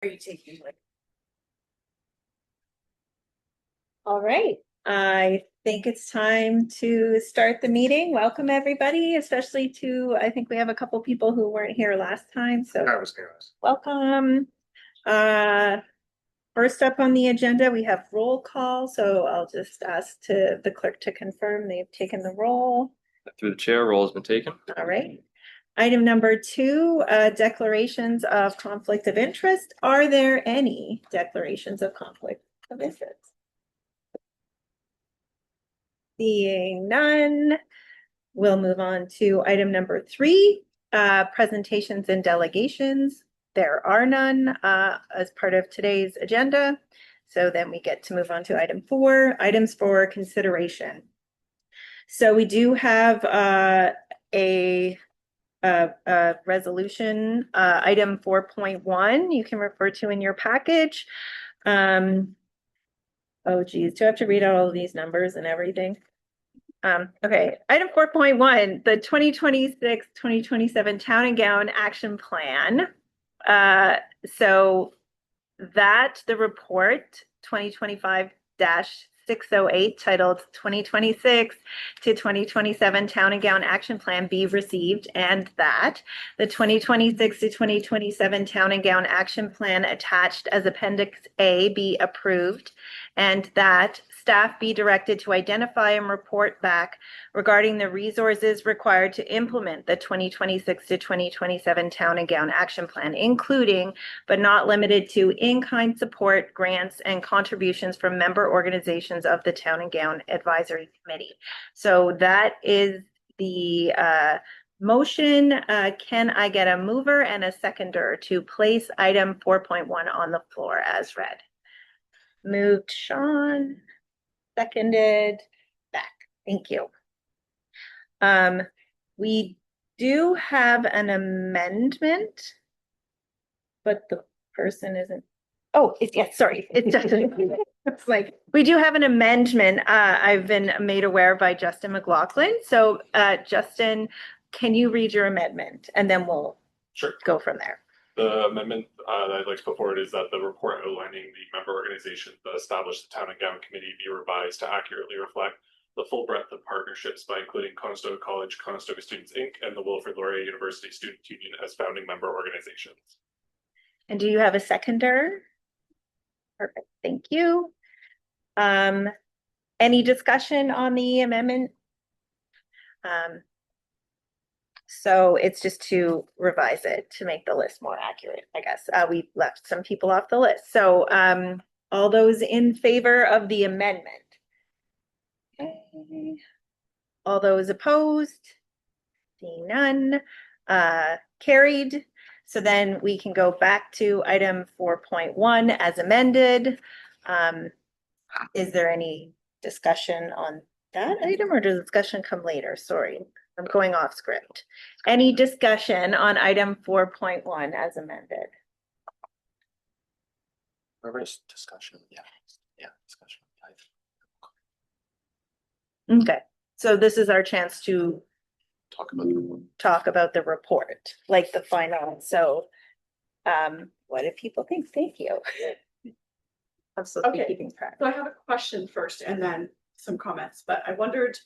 Are you taking like? All right, I think it's time to start the meeting. Welcome, everybody, especially I think we have a couple people who weren't here last time, so I was gonna ask. welcome. Uh, First up on the agenda, we have roll call, so I'll just ask the clerk to confirm they've taken the roll. Through the chair, roll has been taken. All right. Item number two, declarations of conflict of interest. Are there any declarations of conflict of interest? Seeing none, we'll move on to item number three, presentations and delegations. There are none as part of today's agenda. So then we get to move on to item four, items for consideration. So we do have a resolution, item 4.1, you can refer to in your package. Oh geez, do I have to read out all of these numbers and everything? Okay, item 4.1, the 2026-2027 Town and Gown Action Plan. So that the report 2025-608 titled 2026 to 2027 Town and Gown Action Plan be received, and that the 2026 to 2027 Town and Gown Action Plan attached as Appendix A be approved, and that staff be directed to identify and report back regarding the resources required to implement the 2026 to 2027 Town and Gown Action Plan, including but not limited to in-kind support, grants, and contributions from member organizations of the Town and Gown Advisory Committee. So that is the motion. Can I get a mover and a seconder to place item 4.1 on the floor as read? Moved Sean, seconded Beck. Thank you. We do have an amendment, but the person isn't. Oh, yes, sorry. It's Justin. It's like, we do have an amendment. I've been made aware by Justin McLaughlin. So Justin, can you read your amendment? And then we'll Sure. go from there. The amendment that I'd like to put forward is that the report outlining the member organization that established the Town and Gown Committee be revised to accurately reflect the full breadth of partnerships by including Conestoga College, Conestoga Students Inc., and the Wilfrid Laurier University Student Union as founding member organizations. And do you have a seconder? Perfect, thank you. Any discussion on the amendment? So it's just to revise it to make the list more accurate, I guess. We left some people off the list. So all those in favor of the amendment? Okay. All those opposed? Seeing none, carried. So then we can go back to item 4.1 as amended. Is there any discussion on that item, or does discussion come later? Sorry, I'm going off script. Any discussion on item 4.1 as amended? Reverse discussion. Yeah, discussion. Okay, so this is our chance to Talk about the report. talk about the report, like the final. So what do people think? Thank you. I'm supposed to be keeping track. So I have a question first and then some comments, but I wondered,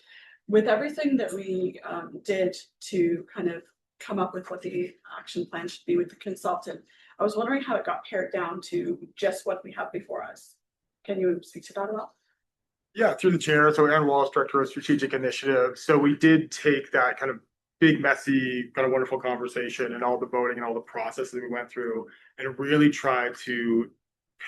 with everything that we did to kind of come up with what the action plan should be with the consultant, I was wondering how it got pared down to just what we have before us. Can you speak to that at all? Yeah, through the chair. So Ann Wallace, Director of Strategic Initiatives. So we did take that kind of big, messy, kind of wonderful conversation and all the voting and all the process that we went through and really tried to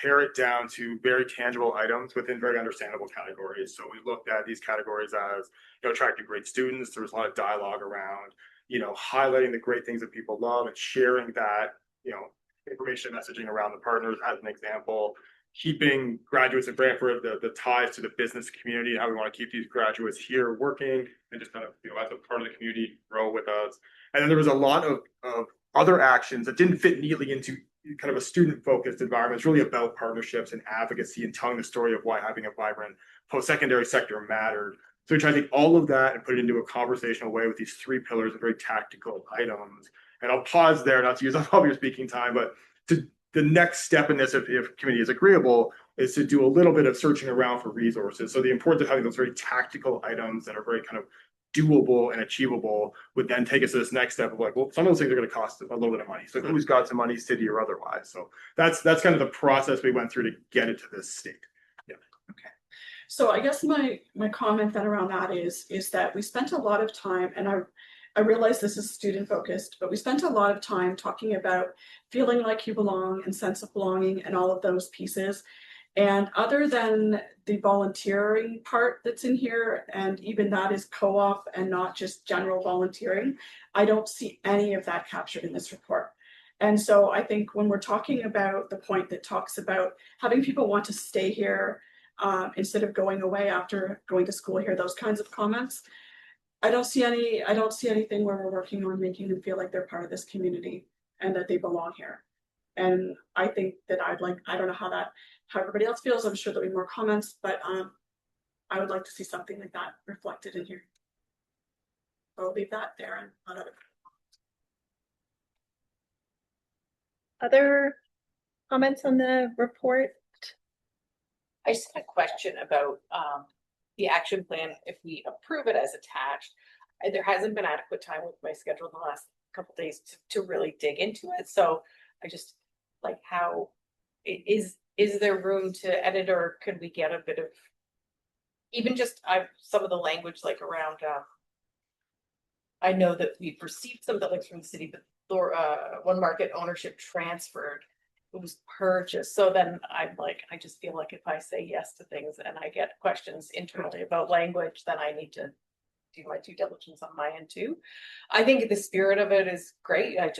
pare it down to very tangible items within very understandable categories. So we looked at these categories as, attracting great students. There was a lot of dialogue around, highlighting the great things that people love and sharing that, information messaging around the partners as an example. Keeping graduates in Brantford, the ties to the business community, how we want to keep these graduates here working and just kind of, as a part of the community, grow with us. And then there was a lot of other actions that didn't fit neatly into kind of a student-focused environment. It's really about partnerships and advocacy and telling the story of why having a vibrant post-secondary sector mattered. So we try to take all of that and put it into a conversational way with these three pillars of very tactical items. And I'll pause there, not to use up all of your speaking time, but to the next step in this, if committee is agreeable, is to do a little bit of searching around for resources. So the importance of having those very tactical items that are very kind of doable and achievable would then take us to this next step of like, well, some of those things are going to cost a little bit of money. So who's got some money, city or otherwise? So that's kind of the process we went through to get it to this state. So I guess my comment then around that is that we spent a lot of time, and I realize this is student focused, but we spent a lot of time talking about feeling like you belong and sense of belonging and all of those pieces. And other than the volunteering part that's in here, and even that is co-op and not just general volunteering, I don't see any of that captured in this report. And so I think when we're talking about the point that talks about having people want to stay here, instead of going away after going to school here, those kinds of comments, I don't see anything where we're working on making them feel like they're part of this community and that they belong here. And I think that I don't know how everybody else feels. I'm sure there'll be more comments, but I would like to see something like that reflected in here. I'll leave that there and not other. Other comments on the report? I just had a question about the action plan, if we approve it as attached. There hasn't been adequate time with my schedule in the last couple days to really dig into it, so I just like how is there room to edit, or could we get a bit of even just some of the language like around I know that we've received some buildings from the city, but One Market ownership transferred. It was purchased. So then I'm like, I just feel like if I say yes to things and I get questions internally about language, then I need to do my due diligence on my end too. I think the spirit of it is great. I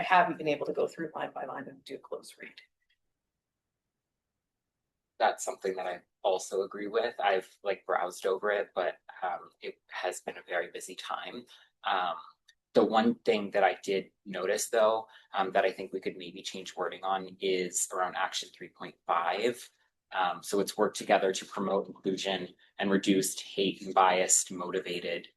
haven't been able to go through line by line and do a close read. That's something that I also agree with. I've like browsed over it, but it has been a very busy time. The one thing that I did notice though, that I think we could maybe change wording on is around action 3.5. So it's work together to promote inclusion and reduce hate and biased motivated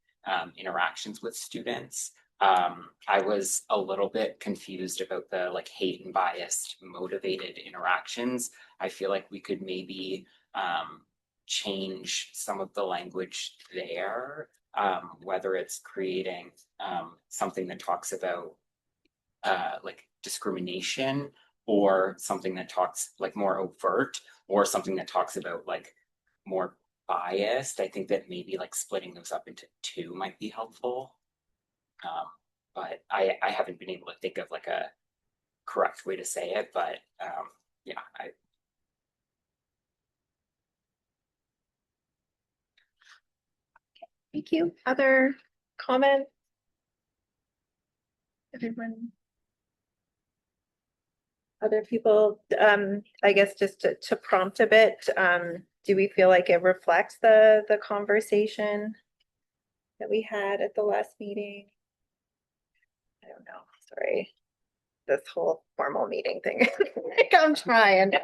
interactions with students. I was a little bit confused about the like hate and biased motivated interactions. I feel like we could maybe change some of the language there. Whether it's creating something that talks about like discrimination, or something that talks like more overt, or something that talks about like more biased. I think that maybe like splitting those up into two might be helpful. But I haven't been able to think of like a correct way to say it, but yeah, Thank you. Other comments? Everyone? Other people, I guess just to prompt a bit, do we feel like it reflects the conversation that we had at the last meeting? I don't know, sorry. This whole formal meeting thing, like I'm trying.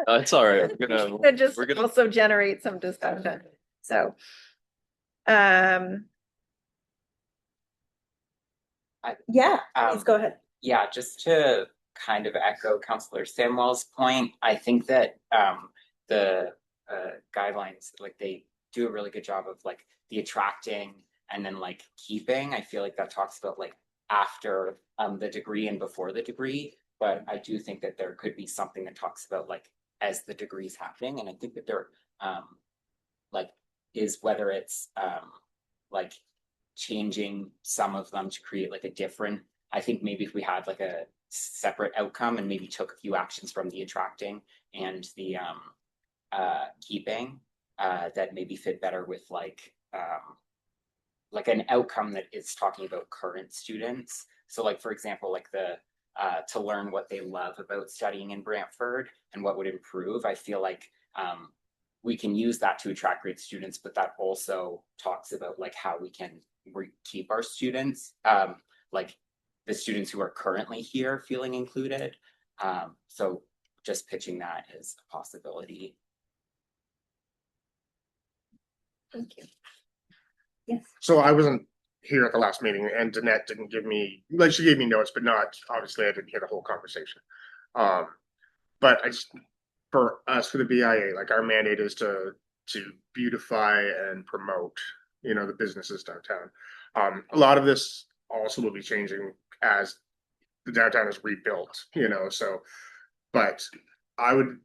It's all right. To just we're gonna- also generate some discussion, so. Yeah, please go ahead. yeah, just to kind of echo Councillor Samwell's point, I think that the guidelines, like they do a really good job of like the attracting and then like keeping. I feel like that talks about like after the degree and before the degree, but I do think that there could be something that talks about like as the degree is happening, and I think that there like is whether it's like changing some of them to create like a different, I think maybe if we had like a separate outcome and maybe took a few actions from the attracting and the keeping that maybe fit better with like an outcome that is talking about current students. So like, for example, like the to learn what they love about studying in Brantford and what would improve. I feel like we can use that to attract great students, but that also talks about like how we can keep our students, like the students who are currently here feeling included. So just pitching that as a possibility. Thank you. Yes. So I wasn't here at the last meeting, and Danette didn't give me, like, she gave me notes, but not, obviously I didn't hear the whole conversation. But I just, for us, for the BIA, like our mandate is to beautify and promote, the businesses downtown. A lot of this also will be changing as the downtown is rebuilt, so, but I would,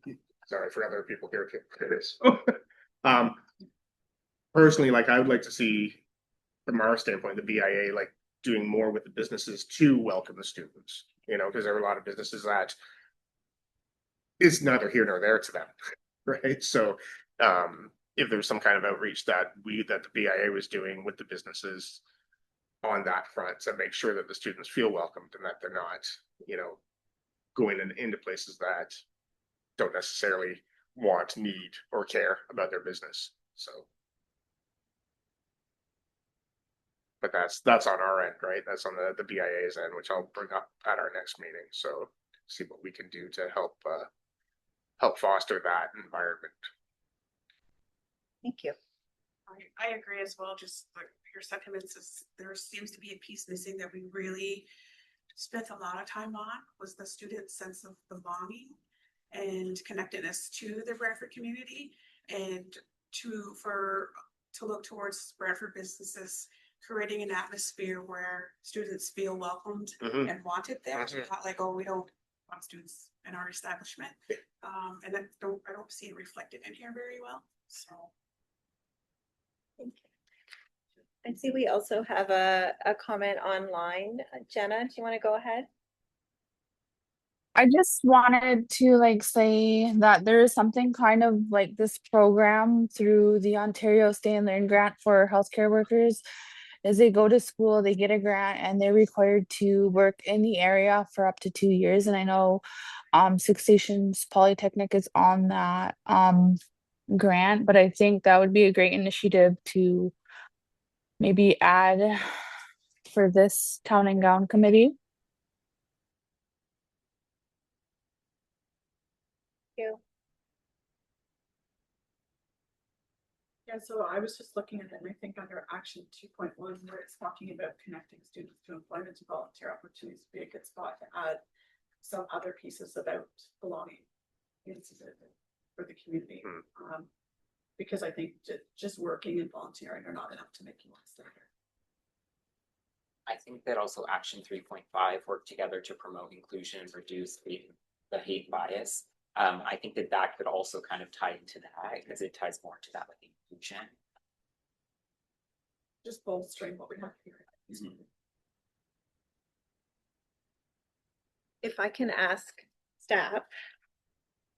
sorry for other people here, it is. Personally, like I would like to see, from our standpoint, the BIA like doing more with the businesses to welcome the students, because there are a lot of businesses that it's neither here nor there to them, right? So, if there's some kind of outreach that the BIA was doing with the businesses on that front to make sure that the students feel welcomed and that they're not, going into places that don't necessarily want, need, or care about their business. So, but that's on our end, right? That's on the BIA's end, which I'll bring up at our next meeting. So, see what we can do to help foster that environment. Thank you. I agree as well, just like your sentiments is, there seems to be a piece missing that we really spent a lot of time on, was the student's sense of belonging and connectedness to the Brantford community, and to look towards Brantford businesses creating an atmosphere where students feel welcomed and wanted there. Not like, oh, we don't want students in our establishment. And I don't see it reflected in here very well, so. Thank you. I see we also have a comment online. Jenna, do you want to go ahead? I just wanted to say that there is something kind of like this program through the Ontario Stay and Learn grant for healthcare workers. As they go to school, they get a grant and they're required to work in the area for up to 2 years. And I know Six Stations Polytechnic is on that grant, but I think that would be a great initiative to maybe add for this town and gown committee. You. Yeah, so I was just looking at it, and I think under action 2.1, where it's talking about connecting students to employment and volunteer opportunities, would be a good spot to add some other pieces about belonging for the community. Because I think just working and volunteering are not enough to make you want to stay here. I think that also action 3.5 work together to promote inclusion and reduce the hate bias. I think that could also kind of tie into that, because it ties more to that with inclusion. Just bolstering what we have here. If I can ask staff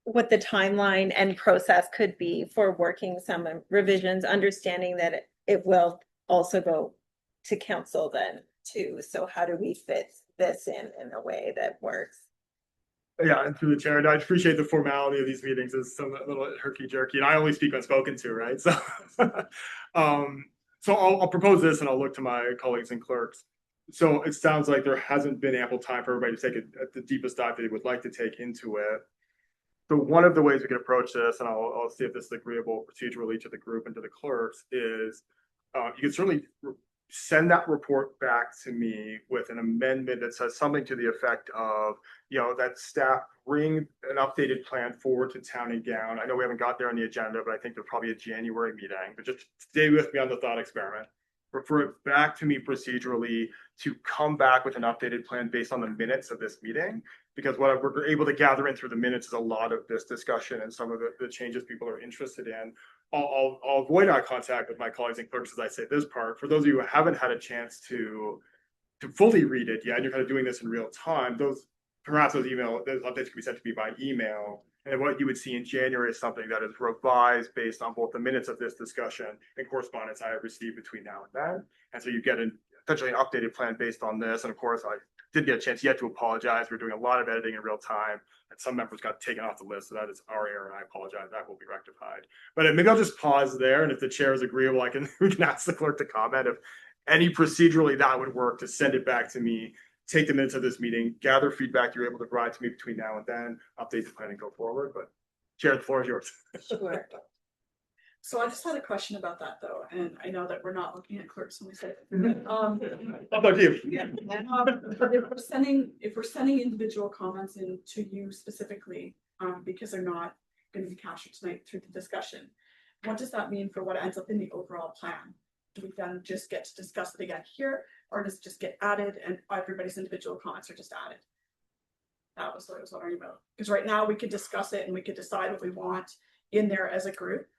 what the timeline and process could be for working some revisions, understanding that it will also go to council then too. So how do we fit this in a way that works? Yeah, and through the chair, I appreciate the formality of these meetings. It's some a little herky jerky, and I only speak when spoken to, right? So, so I'll propose this, and I'll look to my colleagues and clerks. So it sounds like there hasn't been ample time for everybody to take it at the deepest dive they would like to take into it. So one of the ways we can approach this, and I'll see if this is agreeable procedurally to the group and to the clerks, is you can certainly send that report back to me with an amendment that says something to the effect of, that staff bring an updated plan forward to town and gown. I know we haven't got there on the agenda, but I think there's probably a January meeting, but just stay with me on the thought experiment. Refer it back to me procedurally to come back with an updated plan based on the minutes of this meeting, because what we're able to gather in through the minutes is a lot of this discussion and some of the changes people are interested in. I'll avoid eye contact with my colleagues and clerks as I say this part. For those of you who haven't had a chance to fully read it yet, and you're kind of doing this in real time, those updates can be sent to me by email. And what you would see in January is something that is revised based on both the minutes of this discussion and correspondence I have received between now and then. And so you get essentially an updated plan based on this. And of course, I didn't get a chance yet to apologize. We're doing a lot of editing in real time, and some members got taken off the list. So that is our error, and I apologize. That will be rectified. But maybe I'll just pause there. And if the chair is agreeable, we can ask the clerk to comment if any procedurally that would work to send it back to me. Take the minutes of this meeting, gather feedback you're able to provide to me between now and then, update the plan and go forward. But Chair, the floor is yours. Sure. So I just had a question about that though, and I know that we're not looking at clerks when we say. How about you? Yeah, if we're sending individual comments in to you specifically, because they're not gonna be captured tonight through the discussion. What does that mean for what ends up in the overall plan? Do we then just get to discuss it again here, or does it just get added and everybody's individual comments are just added? That was what I was wondering about, because right now we could discuss it and we could decide what we want in there as a group.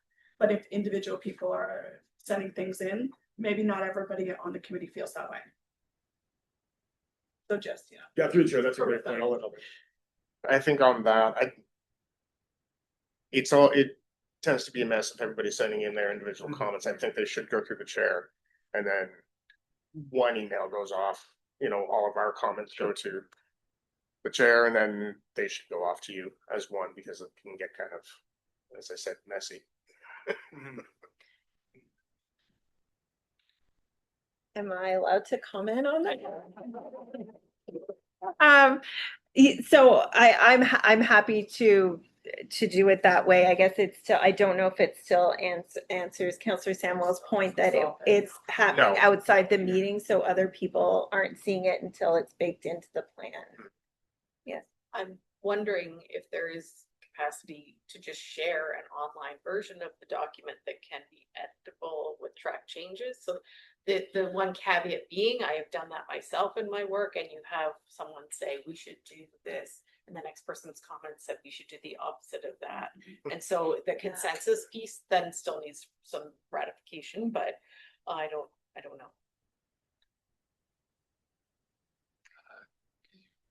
But if individual people are sending things in, maybe not everybody on the committee feels that way. So just, Yeah, through the chair, that's a great point. I'll let Albert. I think on that, it tends to be a mess if everybody's sending in their individual comments. I think they should go through the chair. And then one email goes off, all of our comments go to the chair, and then they should go off to you as one, because it can get kind of, as I said, messy. Am I allowed to comment on that? So I'm happy to do it that way. I guess it's still, I don't know if it still answers Councillor Samuel's point that it's happening No. outside the meeting, so other people aren't seeing it until it's baked into the plan. Yes. I'm wondering if there is capacity to just share an online version of the document that can be editable with track changes. So the one caveat being, I have done that myself in my work, and you have someone say, we should do this, and the next person's comment said we should do the opposite of that. And so the consensus piece then still needs some ratification, but I don't know.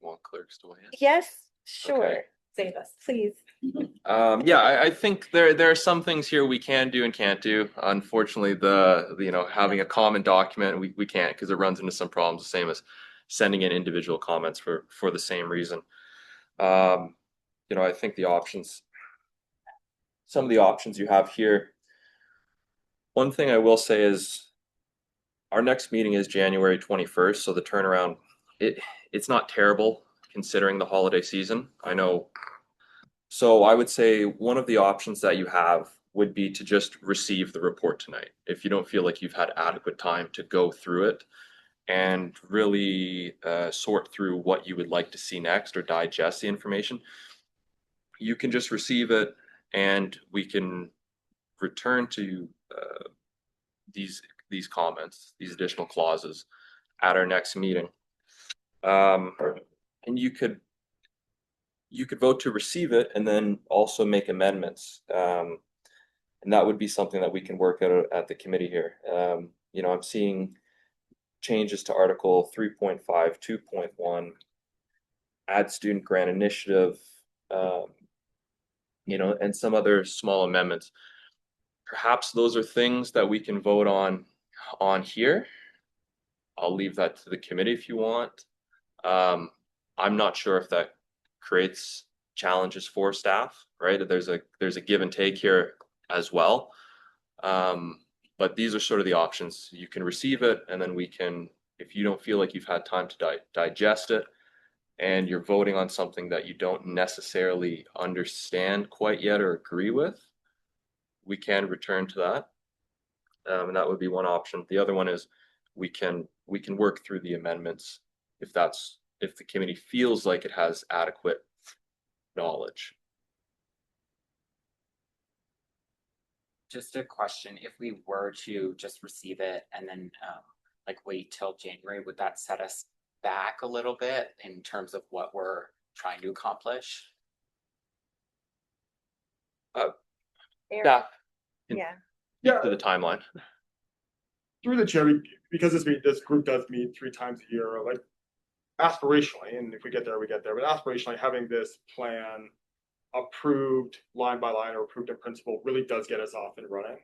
Want clerks to weigh in? Yes, sure. Okay. Save us. Please. Yeah, I think there are some things here we can do and can't do. Unfortunately, having a common document, we can't, because it runs into some problems, the same as sending in individual comments for the same reason. I think some of the options you have here. One thing I will say is our next meeting is January 21st, so the turnaround, it's not terrible considering the holiday season. I know. So I would say one of the options that you have would be to just receive the report tonight. If you don't feel like you've had adequate time to go through it and really sort through what you would like to see next or digest the information, you can just receive it, and we can return to these comments, these additional clauses at our next meeting. And you could vote to receive it and then also make amendments. And that would be something that we can work out at the committee here. I'm seeing changes to Article 3.5, 2.1, add student grant initiative, and some other small amendments. Perhaps those are things that we can vote on here. I'll leave that to the committee if you want. I'm not sure if that creates challenges for staff, right? There's a give and take here as well. But these are sort of the options. You can receive it, and then we can, if you don't feel like you've had time to digest it, and you're voting on something that you don't necessarily understand quite yet or agree with, we can return to that. And that would be one option. The other one is we can work through the amendments if the committee feels like it has adequate knowledge. Just a question, if we were to just receive it and then wait till January, would that set us back a little bit in terms of what we're trying to accomplish? Yeah. To the timeline. Through the chair, because this group does meet 3 times a year, like aspirationally, and if we get there, we get there, but aspirationally having this plan approved line by line or approved in principle really does get us off and running.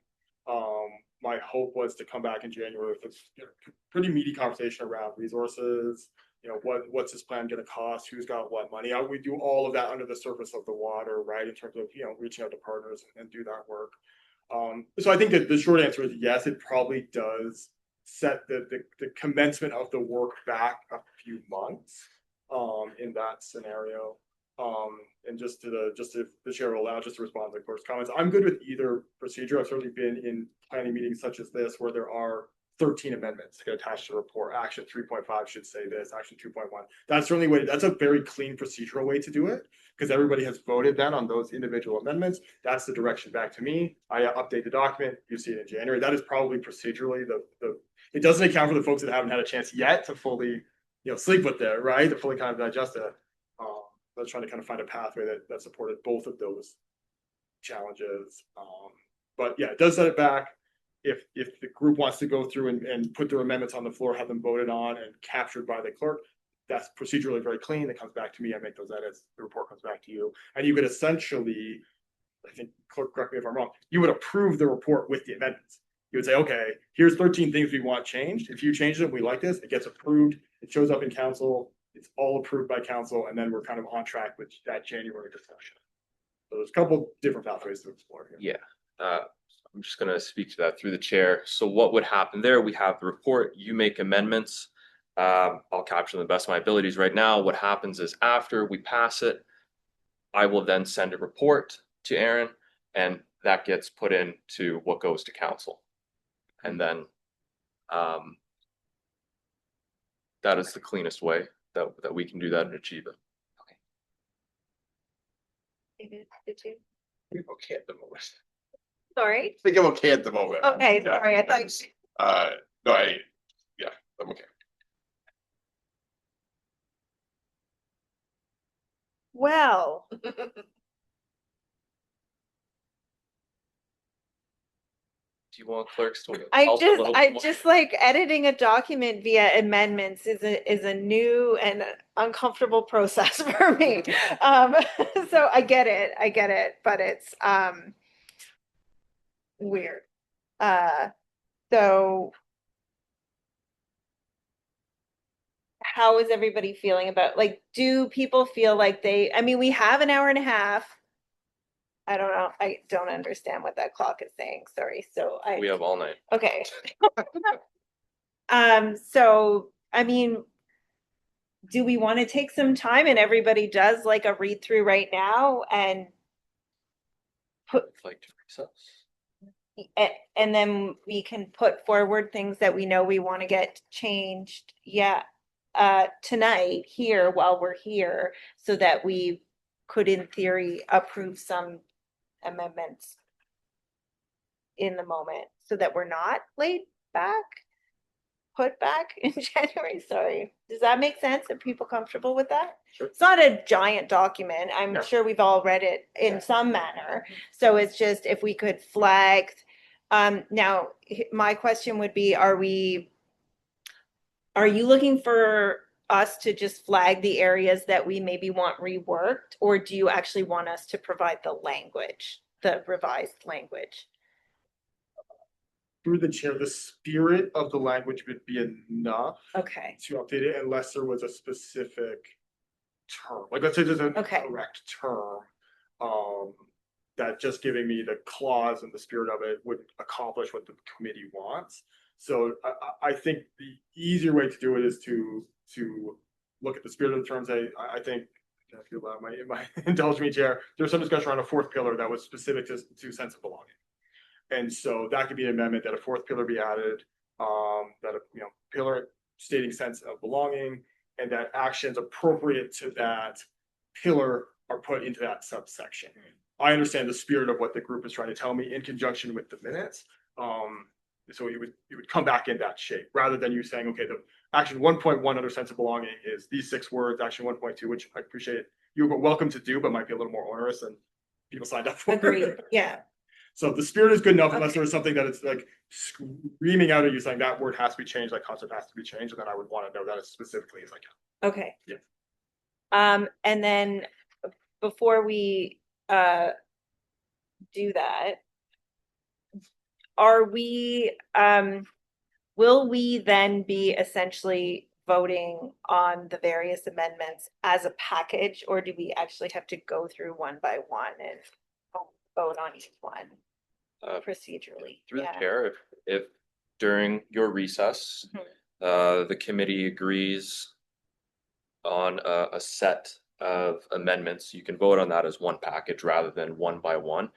My hope was to come back in January with a pretty meaty conversation around resources, what's this plan going to cost, who's got what money. We do all of that under the surface of the water, right, in terms of reaching out to partners and do that work. So I think that the short answer is yes, it probably does set the commencement of the work back a few months in that scenario. And just if the chair will allow, just to respond to the court's comments, I'm good with either procedure. I've certainly been in planning meetings such as this where there are 13 amendments that get attached to the report. Action 3.5 should say this, action 2.1. That's certainly that's a very clean procedural way to do it, because everybody has voted then on those individual amendments. That's the direction back to me. I update the document, you see it in January. That is probably procedurally it doesn't account for the folks that haven't had a chance yet to fully, sleep with it, right? To fully kind of digest it. I was trying to kind of find a pathway that supported both of those challenges. But yeah, it does set it back. If the group wants to go through and put their amendments on the floor, have them voted on and captured by the clerk, that's procedurally very clean. It comes back to me. I make those edits. The report comes back to you. And you could essentially, I think, clerk, correct me if I'm wrong, you would approve the report with the amendments. You would say, okay, here's 13 things we want changed. If you change them, we like this, it gets approved. It shows up in council. It's all approved by council, and then we're kind of on track with that January discussion. So there's a couple different pathways to explore here. Yeah, I'm just gonna speak to that through the chair. So what would happen there? We have the report, you make amendments. I'll capture the best of my abilities right now. What happens is after we pass it, I will then send a report to Aaron, and that gets put into what goes to council. And then that is the cleanest way that we can do that and achieve it. David, did you? I'm okay at the moment. Sorry. I think I'm okay at the moment. Okay, Yeah, sorry, I thought. thanks. No, yeah, I'm okay. Well, Do you want clerks to? I help a just, little I more? just like editing a document via amendments is a new and uncomfortable process for me. So I get it, but it's weird. So how is everybody feeling about, like, do people feel like I mean, we have an hour and a half. I don't know. I don't understand what that clock is saying. Sorry. So We have all night. okay. So I mean, do we want to take some time and everybody does like a read through right now and Like to recess. and then we can put forward things that we know we want to get changed, tonight here while we're here, so that we could in theory approve some amendments in the moment, so that we're not put back in January. Sorry. Does that make sense? Are people comfortable with that? Sure. It's not a giant document. I'm No. sure we've all read it in some manner. So it's just if we could flag, now my question would be, are you looking for us to just flag the areas that we maybe want reworked, or do you actually want us to provide the language, the revised language? Through the chair, the spirit of the language would be enough Okay. to update it unless there was a specific term. Like, let's say there's a Okay. correct term, that just giving me the clause and the spirit of it would accomplish what the committee wants. So I think the easier way to do it is to look at the spirit of the terms. I think, if you allow my indulge me, Chair, there's some discussion around a fourth pillar that was specific to sense of belonging. And so that could be an amendment that a fourth pillar be added, that a pillar stating sense of belonging, and that actions appropriate to that pillar are put into that subsection. I understand the spirit of what the group is trying to tell me in conjunction with the minutes. So you would come back in that shape rather than you saying, okay, the action 1.1 under sense of belonging is these 6 words, action 1.2, which I appreciate you were welcome to do, but might be a little more onerous than people signed up for. Agreed. Yeah. So the spirit is good enough unless there was something that it's like screaming out at you saying that word has to be changed, that concept has to be changed, and then I would want to know that as specifically as I can. Okay. Yeah. And then before we do that, will we then be essentially voting on the various amendments as a package, or do we actually have to go through one by one and vote on each one procedurally? Through the chair, if during your recess, the committee agrees on a set of amendments. You can vote on that as one package rather than one by one.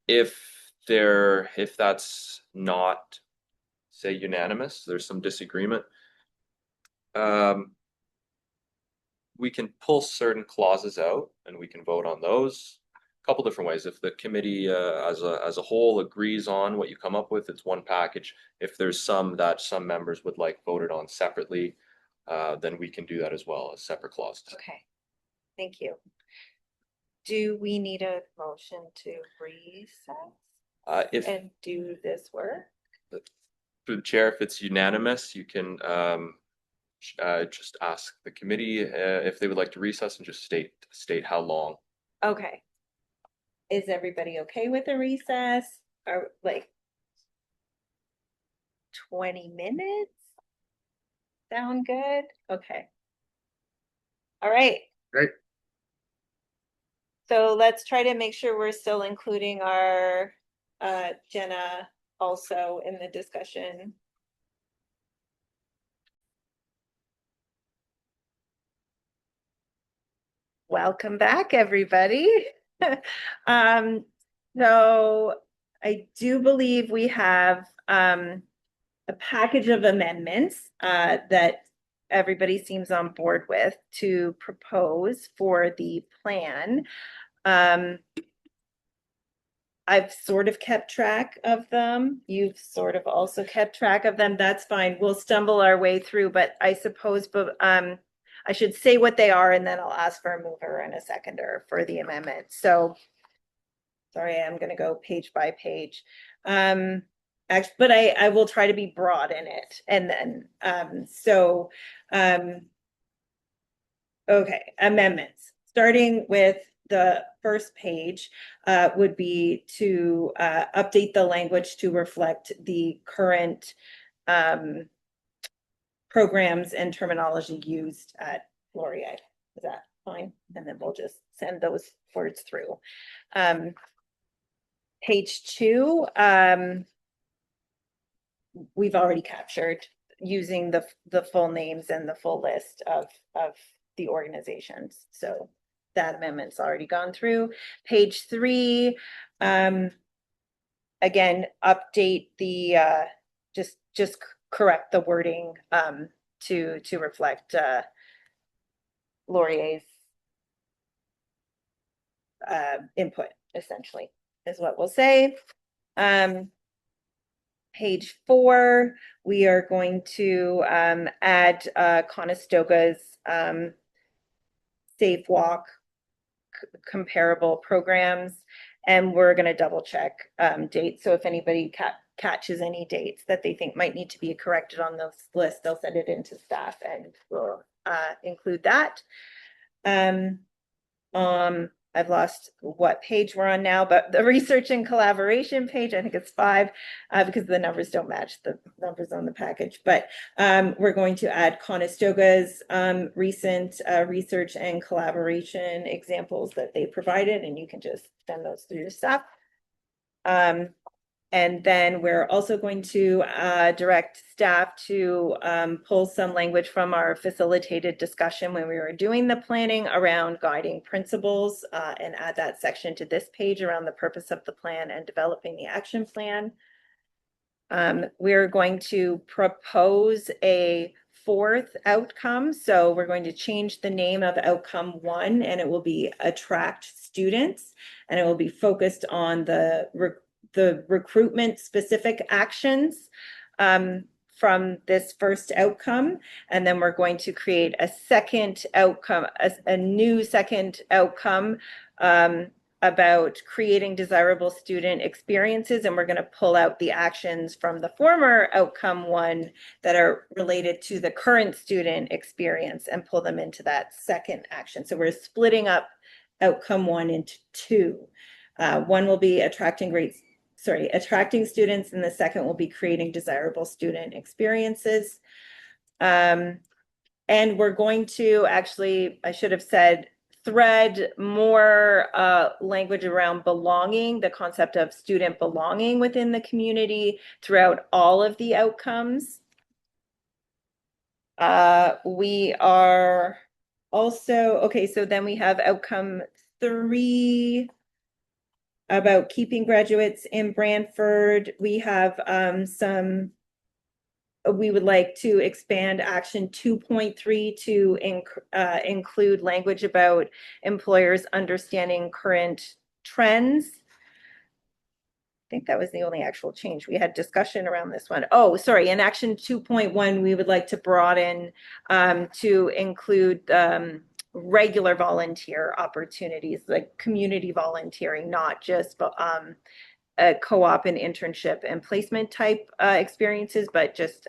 If that's not, say, unanimous, there's some disagreement, we can pull certain clauses out and we can vote on those a couple different ways. If the committee as a whole agrees on what you come up with, it's one package. If there's some that some members would like voted on separately, then we can do that as well as separate clauses. Okay, thank you. Do we need a motion to recess If and do this work? through the chair, if it's unanimous, you can just ask the committee if they would like to recess and just state how long. Okay. Is everybody okay with a recess? Or like 20 minutes? Sound good? Okay. All right. Great. So let's try to make sure we're still including our Jenna also in the discussion. Welcome back, everybody. So I do believe we have a package of amendments that everybody seems on board with to propose for the plan. I've sort of kept track of them. You've sort of also kept track of them. That's fine. We'll stumble our way through, but I suppose, I should say what they are and then I'll ask for a mover and a seconder for the amendment. So sorry, I'm going to go page by page. But I will try to be broad in it. And then, okay, amendments, starting with the first page would be to update the language to reflect the current programs and terminology used at Laurier. Is that fine? And then we'll just send those words through. Page 2, we've already captured using the full names and the full list of the organizations. So that amendment's already gone through. Page 3, again, update the just correct the wording to reflect Laurier's input, essentially, is what we'll say. Page 4, we are going to add Conestoga's Safe Walk comparable programs, and we're going to double check dates. So if anybody catches any dates that they think might need to be corrected on this list, they'll send it into staff and we'll include that. I've lost what page we're on now, but the research and collaboration page, I think it's 5, because the numbers don't match the numbers on the package, but we're going to add Conestoga's recent research and collaboration examples that they provided, and you can just send those through your staff. And then we're also going to direct staff to pull some language from our facilitated discussion when we were doing the planning around guiding principles and add that section to this page around the purpose of the plan and developing the action plan. We're going to propose a 4th outcome. So we're going to change the name of outcome 1, and it will be attract students, and it will be focused on the recruitment specific actions from this first outcome. And then we're going to create a second outcome, a new second outcome about creating desirable student experiences. And we're going to pull out the actions from the former outcome 1 that are related to the current student experience and pull them into that second action. So we're splitting up outcome 1 into 2. One will be attracting students, and the second will be creating desirable student experiences. And we're going to actually, I should have said, thread more language around belonging, the concept of student belonging within the community throughout all of the outcomes. We are Also, okay, so then we have outcome 3 about keeping graduates in Brantford. We have we would like to expand action 2.3 to include language about employers understanding current trends. I think that was the only actual change. We had discussion around this one. Oh, sorry, in action 2.1, we would like to broaden to include regular volunteer opportunities, like community volunteering, not just a co-op and internship and placement type experiences, but just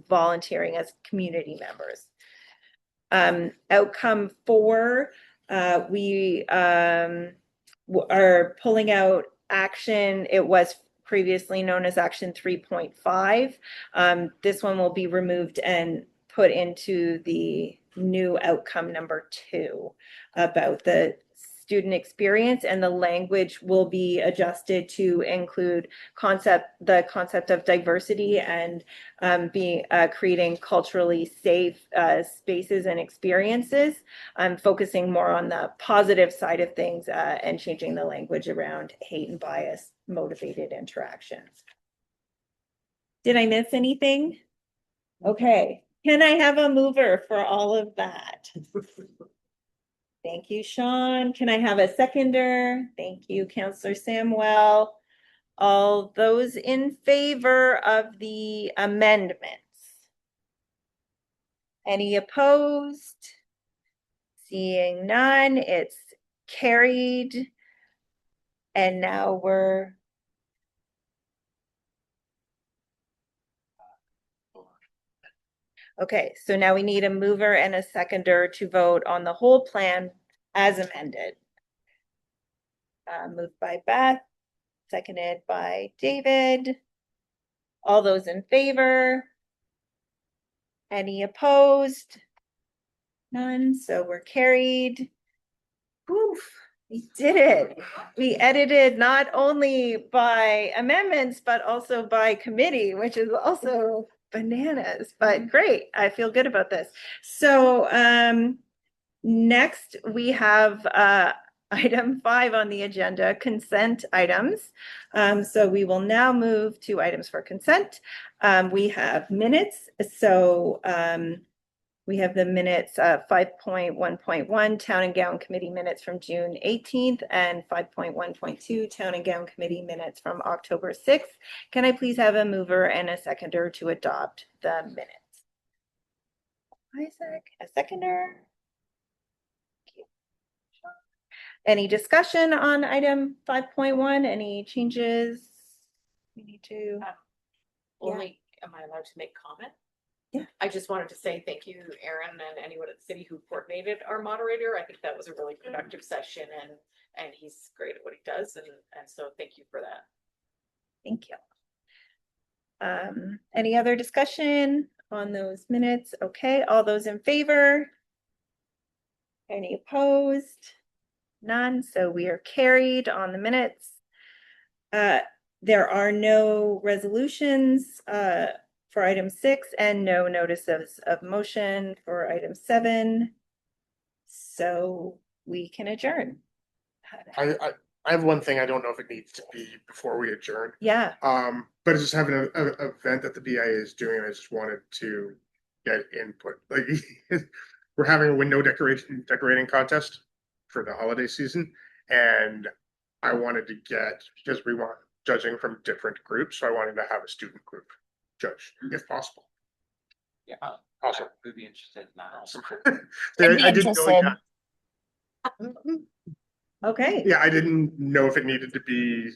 volunteering as community members. Outcome 4, we are pulling out action. It was previously known as action 3.5. This one will be removed and put into the new outcome number 2 about the student experience, and the language will be adjusted to include the concept of diversity and creating culturally safe spaces and experiences. Focusing more on the positive side of things and changing the language around hate and bias motivated interactions. Did I miss anything? Okay, can I have a mover for all of that? Thank you, Sean. Can I have a seconder? Thank you, Counselor Samwell. All those in favor of the amendments? Any opposed? Seeing none, it's carried. And now we're okay, so now we need a mover and a seconder to vote on the whole plan as amended. Moved by Beth, seconded by David. All those in favor? Any opposed? None, so we're carried. Oof, we did it. We edited not only by amendments, but also by committee, which is also bananas, but great. I feel good about this. So next we have item 5 on the agenda, consent items. So we will now move to items for consent. We have minutes. So we have the minutes 5.1.1 Town and Gown Committee minutes from June 18th and 5.1.2 Town and Gown Committee minutes from October 6th. Can I please have a mover and a seconder to adopt the minutes? Isaac, a seconder. Thank you. Any discussion on item 5.1? Any changes? We need to. Only, am I allowed to make comment? Yeah. I just wanted to say thank you, Aaron, and anyone at the city who coordinated our moderator. I think that was a really productive session, and he's great at what he does, and so thank you for that. Thank you. Any other discussion on those minutes? Okay, all those in favor? Any opposed? None, so we are carried on the minutes. There are no resolutions for item 6 and no notices of motion for item 7. So we can adjourn. I have one thing. I don't know if it needs to be before we adjourn. Yeah, But it's just having an event that the BIA is doing. I just wanted to get input. Like we're having a window decorating contest for the holiday season, and I wanted to get, because we want judging from different groups, so I wanted to have a student group judge if possible. Yeah, Awesome. I would be interested in that. Awesome. I'd be I didn't know, interested. okay. yeah, I didn't know if it needed to be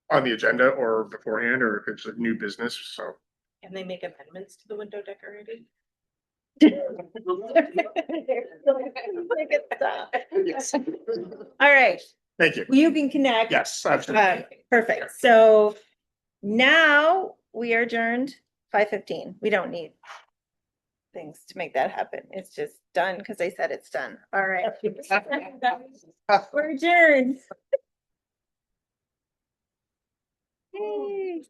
on the agenda or beforehand, or if it's a new business, so. Can they make amendments to the window decorating? Yes. All right, Thank you. you can connect. Yes, absolutely. Perfect. So now we are adjourned 5:15. We don't need things to make that happen. It's just done because I said it's done. All right. We're adjourned. Yay.